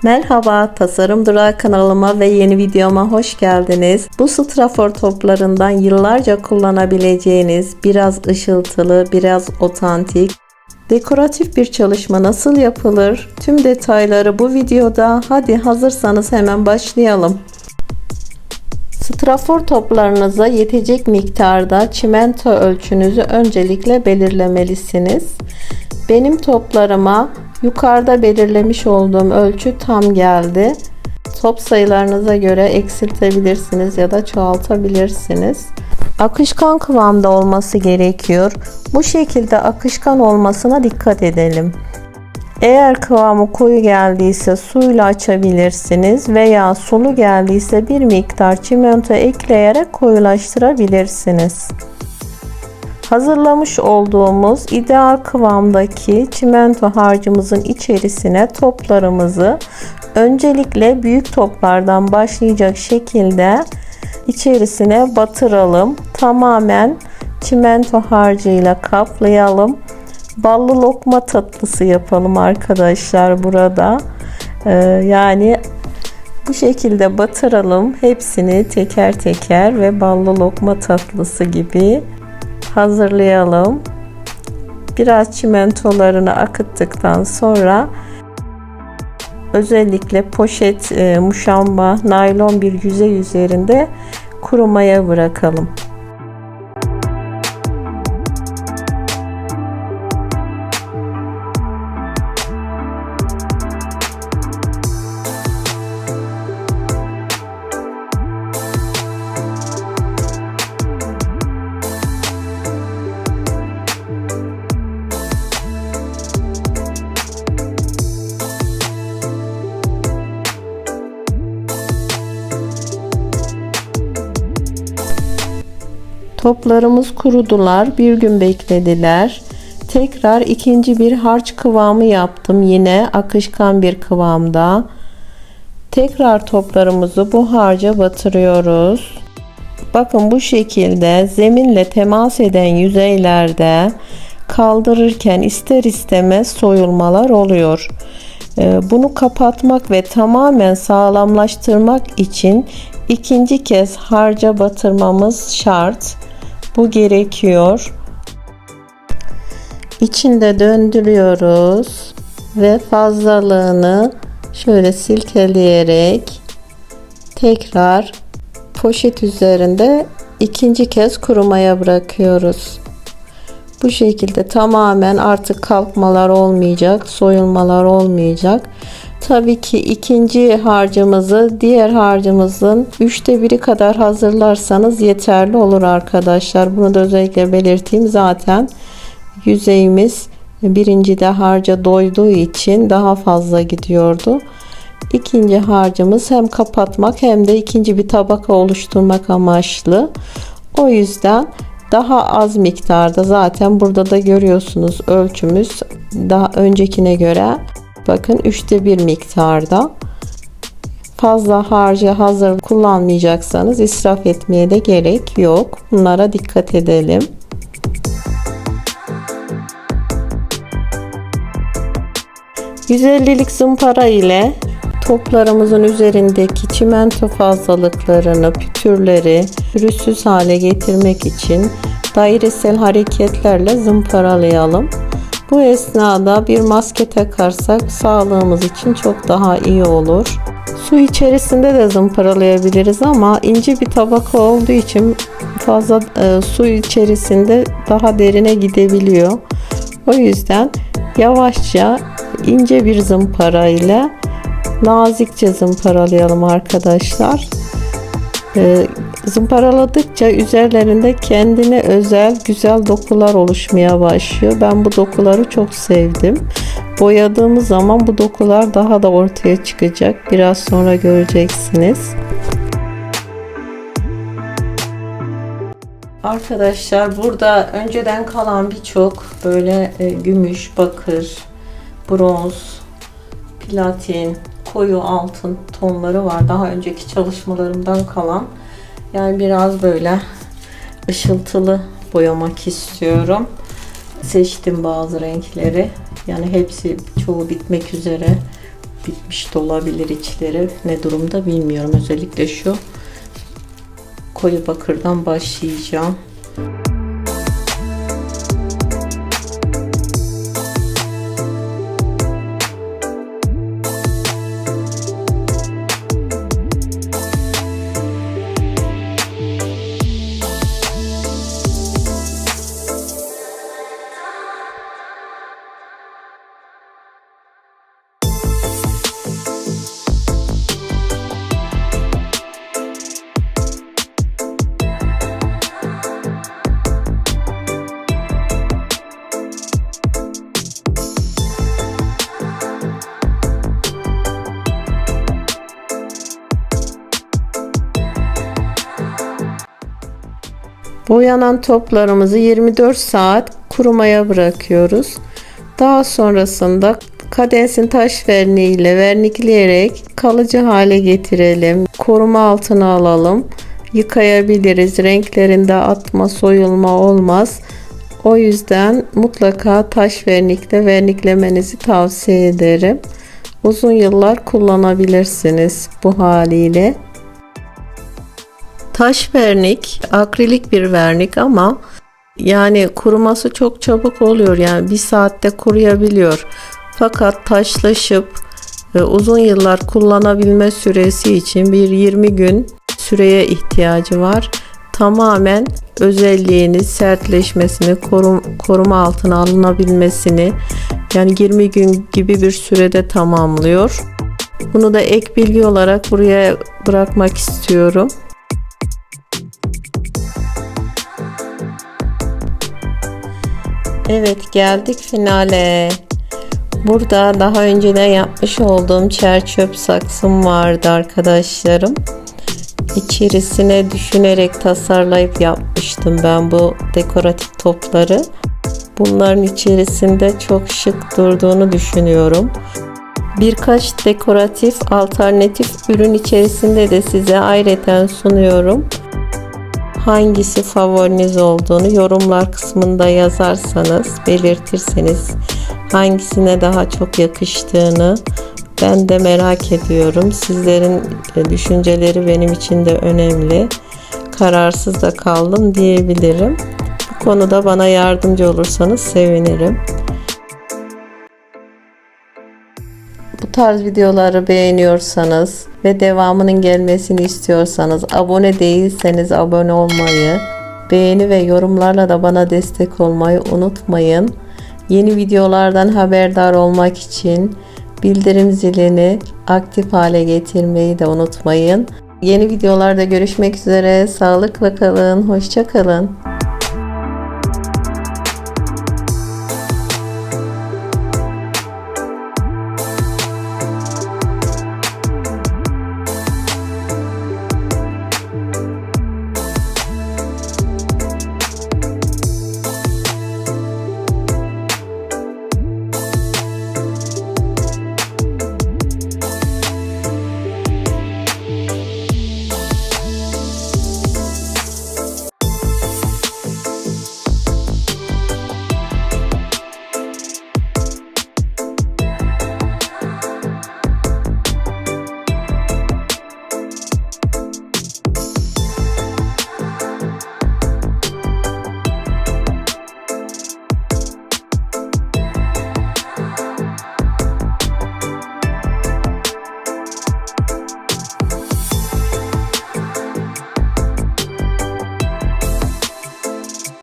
Merhaba, Tasarım Durağı kanalıma ve yeni videoma hoş geldiniz. Bu strafor toplarından yıllarca kullanabileceğiniz biraz ışıltılı, biraz otantik, dekoratif bir çalışma nasıl yapılır? Tüm detayları bu videoda. Hadi hazırsanız hemen başlayalım. Strafor toplarınıza yetecek miktarda çimento ölçünüzü öncelikle belirlemelisiniz. Benim toplarıma yukarıda belirlemiş olduğum ölçü tam geldi. Top sayılarınıza göre eksiltebilirsiniz ya da çoğaltabilirsiniz. Akışkan kıvamda olması gerekiyor. Bu şekilde akışkan olmasına dikkat edelim. Eğer kıvamı koyu geldiyse suyla açabilirsiniz veya sulu geldiyse bir miktar çimento ekleyerek koyulaştırabilirsiniz. Hazırlamış olduğumuz ideal kıvamdaki çimento harcımızın içerisine toplarımızı öncelikle büyük toplardan başlayacak şekilde içerisine batıralım. Tamamen çimento harcıyla kaplayalım. Ballı lokma tatlısı yapalım arkadaşlar burada. Yani bu şekilde batıralım. Hepsini teker teker ve ballı lokma tatlısı gibi hazırlayalım. Biraz çimentolarını akıttıktan sonra özellikle poşet, muşamba, naylon bir yüzey üzerinde kurumaya bırakalım. Toplarımız kurudular. Bir gün beklediler. Tekrar ikinci bir harç kıvamı yaptım. Yine akışkan bir kıvamda. Tekrar toplarımızı bu harca batırıyoruz. Bakın bu şekilde zeminle temas eden yüzeylerde kaldırırken ister istemez soyulmalar oluyor. Bunu kapatmak ve tamamen sağlamlaştırmak için ikinci kez harca batırmamız şart. Bu gerekiyor. İçinde döndürüyoruz ve fazlalığını şöyle silkeleyerek tekrar poşet üzerinde ikinci kez kurumaya bırakıyoruz. Bu şekilde tamamen artık kalkmalar olmayacak, soyulmalar olmayacak. Tabii ki ikinci harcımızı diğer harcımızın 1/3 kadar hazırlarsanız yeterli olur arkadaşlar. Bunu da özellikle belirteyim. Zaten yüzeyimiz birincide harca doyduğu için daha fazla gidiyordu. İkinci harcımız hem kapatmak hem de ikinci bir tabaka oluşturmak amaçlı. O yüzden daha az miktarda, zaten burada da görüyorsunuz ölçümüz daha öncekine göre bakın 1/3 miktarda. Fazla harcı hazır kullanmayacaksanız israf etmeye de gerek yok. Bunlara dikkat edelim. %50'lik zımpara ile toplarımızın üzerindeki çimento fazlalıklarını, pütürleri pürüzsüz hale getirmek için dairesel hareketlerle zımparalayalım. Bu esnada bir maske takarsak sağlığımız için çok daha iyi olur. Su içerisinde de zımparalayabiliriz ama ince bir tabaka olduğu için fazla su içerisinde daha derine gidebiliyor. O yüzden yavaşça ince bir zımpara ile nazikçe zımparalayalım arkadaşlar. Zımparaladıkça üzerlerinde kendine özel güzel dokular oluşmaya başlıyor. Ben bu dokuları çok sevdim. Boyadığımız zaman bu dokular daha da ortaya çıkacak. Biraz sonra göreceksiniz. Arkadaşlar burada önceden kalan birçok böyle gümüş, bakır, bronz, platin, koyu altın tonları var. Daha önceki çalışmalarımdan kalan. Yani biraz böyle ışıltılı boyamak istiyorum. Seçtim bazı renkleri. Yani hepsi çoğu bitmek üzere. bitmiş de olabilir içleri. Ne durumda bilmiyorum. Özellikle şu koyu bakırdan başlayacağım. Boyanan toplarımızı 24 saat kurumaya bırakıyoruz. Daha sonrasında kadensin taş verniği ile vernikleyerek kalıcı hale getirelim. Koruma altına alalım. Yıkayabiliriz. Renklerinde atma, soyulma olmaz. O yüzden mutlaka taş vernikle verniklemenizi tavsiye ederim. Uzun yıllar kullanabilirsiniz bu haliyle. Taş vernik akrilik bir vernik ama yani kuruması çok çabuk oluyor. Yani bir saatte kuruyabiliyor. Fakat taşlaşıp uzun yıllar kullanabilme süresi için bir 20 gün süreye ihtiyacı var. Tamamen özelliğini, sertleşmesini, koruma altına alınabilmesini yani 20 gün gibi bir sürede tamamlıyor. Bunu da ek bilgi olarak buraya bırakmak istiyorum. Evet, geldik finale. Burada daha önceden yapmış olduğum çer çöp saksım vardı arkadaşlarım. İçerisine düşünerek tasarlayıp yapmıştım ben bu dekoratif topları. Bunların içerisinde çok şık durduğunu düşünüyorum. Birkaç dekoratif alternatif ürün içerisinde de size ayrıca sunuyorum. Hangisi favoriniz olduğunu yorumlar kısmında yazarsanız, belirtirseniz hangisine daha çok yakıştığını ben de merak ediyorum. Sizlerin düşünceleri benim için de önemli. Kararsız da kaldım diyebilirim. Bu konuda bana yardımcı olursanız sevinirim. Bu tarz videoları beğeniyorsanız ve devamının gelmesini istiyorsanız, abone değilseniz abone olmayı, beğeni ve yorumlarla da bana destek olmayı unutmayın. Yeni videolardan haberdar olmak için bildirim zilini aktif hale getirmeyi de unutmayın. Yeni videolarda görüşmek üzere. Sağlıkla kalın, hoşça kalın.